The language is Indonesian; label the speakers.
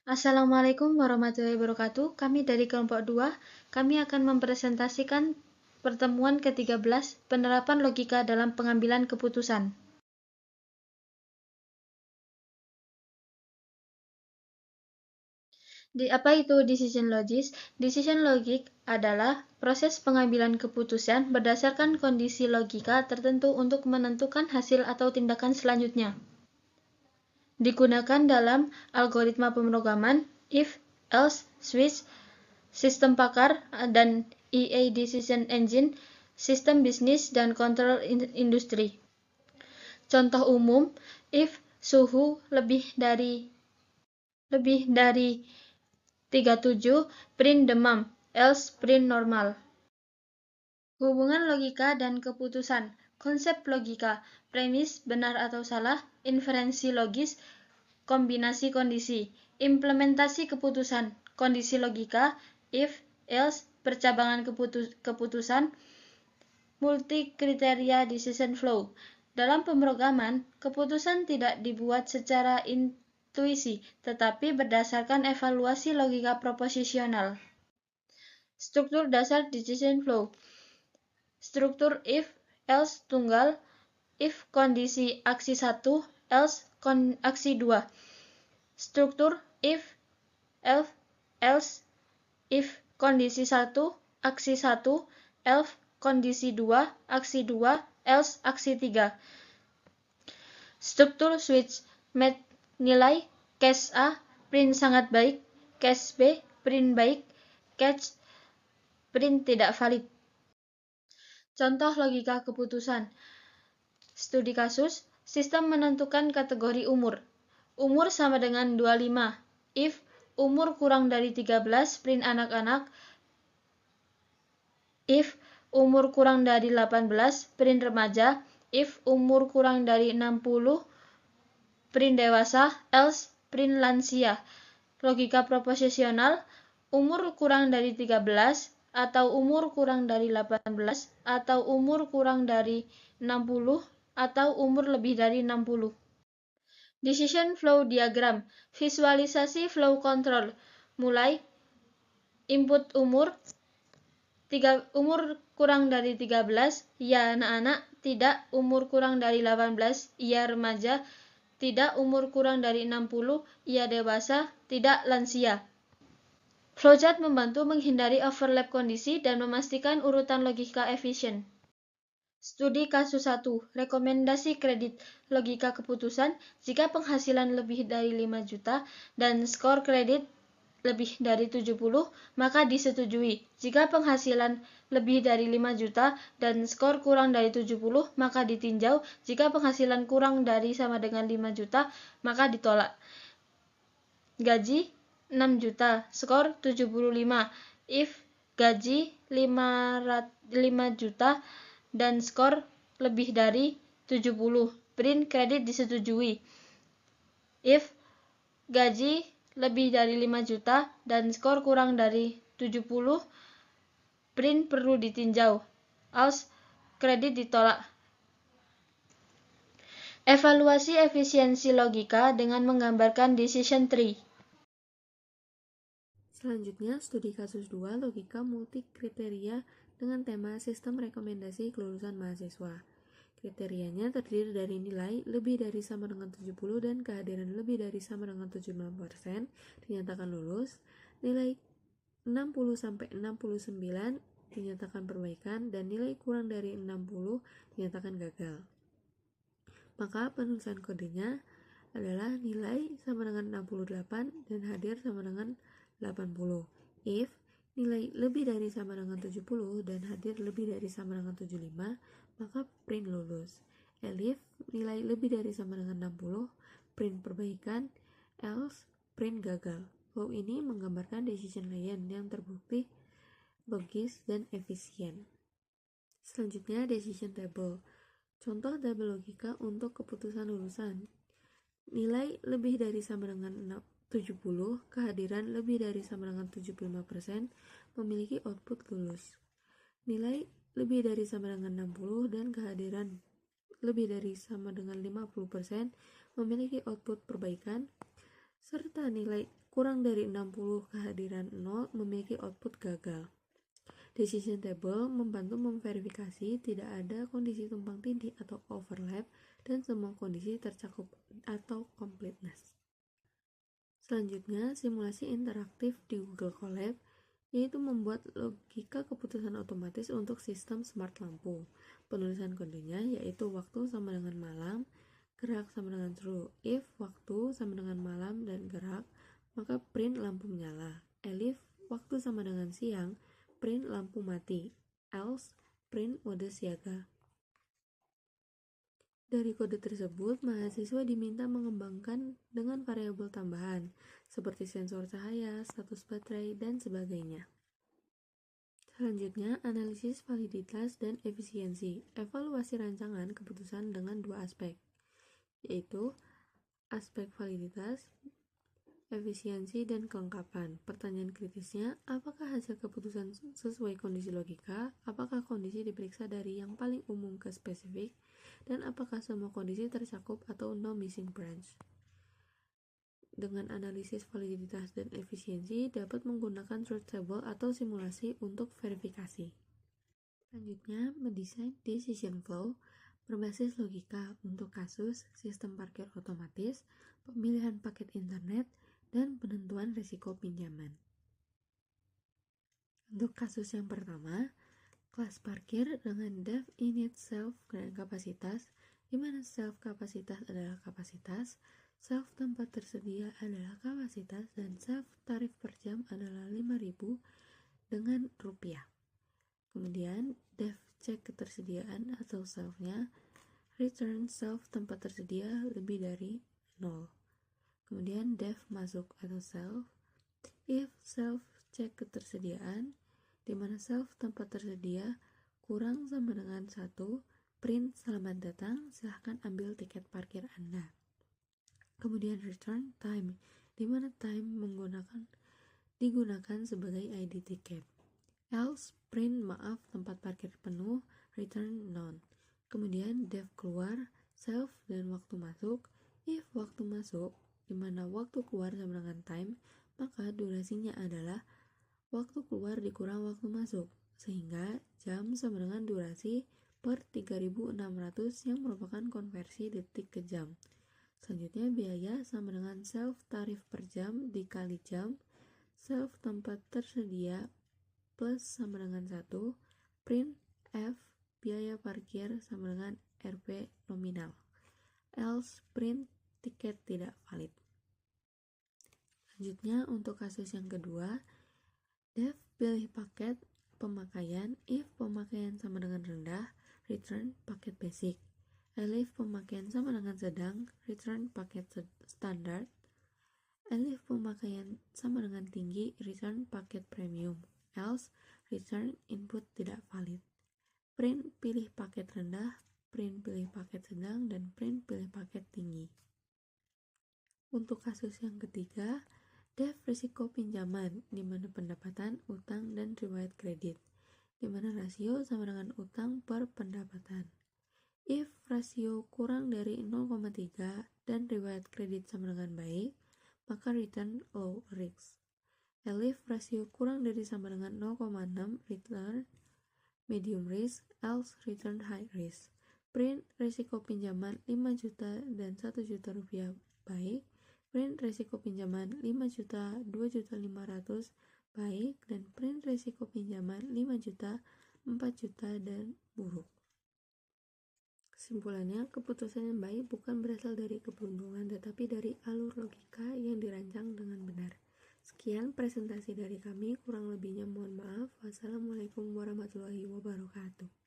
Speaker 1: Assalamualaikum warahmatullahi wabarakatuh. Kami dari kelompok 2, kami akan mempresentasikan pertemuan ke-13 penerapan logika dalam pengambilan keputusan. Apa itu decision logis? Decision logik adalah proses pengambilan keputusan berdasarkan kondisi logika tertentu untuk menentukan hasil atau tindakan selanjutnya. Digunakan dalam algoritma pemrograman, if, else, switch, sistem pakar, dan EA Decision Engine, sistem bisnis dan kontrol industri. Contoh umum, if suhu lebih dari 37, print demam, else print normal. Hubungan logika dan keputusan. Konsep logika, premis, benar atau salah, inferensi logis, kombinasi kondisi. Implementasi keputusan, kondisi logika, if, else, percabangan keputusan, multi-kriteria decision flow. Dalam pemrograman, keputusan tidak dibuat secara intuisi, tetapi berdasarkan evaluasi logika proposisional. Struktur dasar decision flow. Struktur if, else tunggal, if kondisi aksi 1, else aksi 2. Struktur if, else, if kondisi 1, aksi 1, else kondisi 2, aksi 2, else aksi 3. Struktur switch. Nilai case A, print sangat baik, case B, print baik, case print tidak valid. Contoh logika keputusan. Studi kasus, sistem menentukan kategori umur. Umur sama dengan 25. If umur kurang dari 13, print anak-anak. If umur kurang dari 18, print remaja. If umur kurang dari 60, print dewasa. Else print lansia. Logika proposisional, umur kurang dari 13 atau umur kurang dari 18 atau umur kurang dari 60 atau umur lebih dari 60. Decision flow diagram, visualisasi flow control. Mulai input umur kurang dari 13, ya anak-anak, tidak umur kurang dari 18, ya remaja, tidak umur kurang dari 60, ya dewasa, tidak lansia. Flowchart membantu menghindari overlap kondisi dan memastikan urutan logika efisien. Studi kasus 1. Rekomendasi kredit logika keputusan. Jika penghasilan lebih dari 5 juta dan skor kredit lebih dari 70, maka disetujui. Jika penghasilan lebih dari 5 juta dan skor kurang dari 70, maka ditinjau. Jika penghasilan kurang dari sama dengan 5 juta, maka ditolak. Gaji 6 juta, skor 75. If gaji 5 juta dan skor lebih dari 70, print kredit disetujui. If gaji lebih dari 5 juta dan skor kurang dari 70, print perlu ditinjau. Else kredit ditolak. Evaluasi efisiensi logika dengan menggambarkan decision tree.
Speaker 2: Selanjutnya, studi kasus 2 logika multikriteria dengan tema sistem rekomendasi kelulusan mahasiswa. Kriterianya terdiri dari nilai lebih dari sama dengan 70 dan kehadiran lebih dari sama dengan 75% dinyatakan lulus, nilai 60-69 dinyatakan perbaikan, dan nilai kurang dari 60 dinyatakan gagal. Maka penulisan kodenya adalah nilai sama dengan 68 dan hadir sama dengan 80. If nilai lebih dari sama dengan 70 dan hadir lebih dari sama dengan 75, maka print lulus. Elif nilai lebih dari sama dengan 60, print perbaikan, else print gagal. Flow ini menggambarkan decision lain yang terbukti logis dan efisien. Selanjutnya, decision table. Contoh tabel logika untuk keputusan lulusan. Nilai lebih dari sama dengan 70, kehadiran lebih dari sama dengan 75% memiliki output lulus. Nilai lebih dari sama dengan 60 dan kehadiran lebih dari sama dengan 50% memiliki output perbaikan, serta nilai kurang dari 60 kehadiran 0 memiliki output gagal. Decision table membantu memverifikasi tidak ada kondisi tumpang tindih atau overlap dan semua kondisi tercakup atau completeness. Selanjutnya, simulasi interaktif di Google Colab, yaitu membuat logika keputusan otomatis untuk sistem smart lampu. Penulisan kodenya yaitu waktu sama dengan malam, gerak sama dengan true. If waktu sama dengan malam dan gerak, maka print lampu menyala. Elif waktu sama dengan siang, print lampu mati. Else, print mode siaga. Dari kode tersebut, mahasiswa diminta mengembangkan dengan variabel tambahan, seperti sensor cahaya, status baterai, dan sebagainya. Selanjutnya, analisis validitas dan efisiensi. Evaluasi rancangan keputusan dengan dua aspek, yaitu aspek validitas, efisiensi, dan kelengkapan. Pertanyaan kritisnya, apakah hasil keputusan sesuai kondisi logika? Apakah kondisi diperiksa dari yang paling umum ke spesifik? Dan apakah semua kondisi tercakup atau no missing branch? Dengan analisis validitas dan efisiensi, dapat menggunakan truth table atau simulasi untuk verifikasi. Selanjutnya, mendesain decision flow berbasis logika untuk kasus, sistem parkir otomatis, pemilihan paket internet, dan penentuan risiko pinjaman. Untuk kasus yang pertama, kelas parkir dengan def init self dan kapasitas, di mana self kapasitas adalah kapasitas, self tempat tersedia adalah kapasitas, dan self tarif per jam adalah 5.000 dengan rupiah. Kemudian def cek ketersediaan atau self-nya, return self tempat tersedia lebih dari 0. Kemudian def masuk atau self, if self cek ketersediaan, di mana self tempat tersedia kurang sama dengan 1, print selamat datang, silahkan ambil tiket parkir Anda. Kemudian return time, di mana time digunakan sebagai ID tiket. Else, print maaf tempat parkir penuh, return none. Kemudian def keluar, self dan waktu masuk. If waktu masuk, di mana waktu keluar sama dengan time, maka durasinya adalah waktu keluar dikurang waktu masuk, sehingga jam sama dengan durasi per 3.600 yang merupakan konversi detik ke jam. Selanjutnya, biaya sama dengan self tarif per jam dikali jam, self tempat tersedia plus sama dengan 1, print F biaya parkir sama dengan RP nominal. Else, print tiket tidak valid. Selanjutnya, untuk kasus yang kedua, def pilih paket pemakaian. If pemakaian sama dengan rendah, return paket basic. Elif pemakaian sama dengan sedang, return paket standar. Elif pemakaian sama dengan tinggi, return paket premium. Else, return input tidak valid. Print pilih paket rendah, print pilih paket sedang, dan print pilih paket tinggi. Untuk kasus yang ketiga, def risiko pinjaman, di mana pendapatan, utang, dan riwayat kredit, di mana rasio sama dengan utang per pendapatan. If rasio kurang dari 0,3 dan riwayat kredit sama dengan baik, maka return low risk. Elif rasio kurang dari sama dengan 0,6, return medium risk, else return high risk. Print risiko pinjaman 5 juta dan 1 juta rupiah baik, print risiko pinjaman 5 juta, 2.500.000 baik, dan print risiko pinjaman 5 juta, 4 juta, dan buruk. Kesimpulannya, keputusan yang baik bukan berasal dari keberuntungan, tetapi dari alur logika yang dirancang dengan benar. Sekian presentasi dari kami, kurang lebihnya mohon maaf. Wassalamualaikum warahmatullahi wabarakatuh.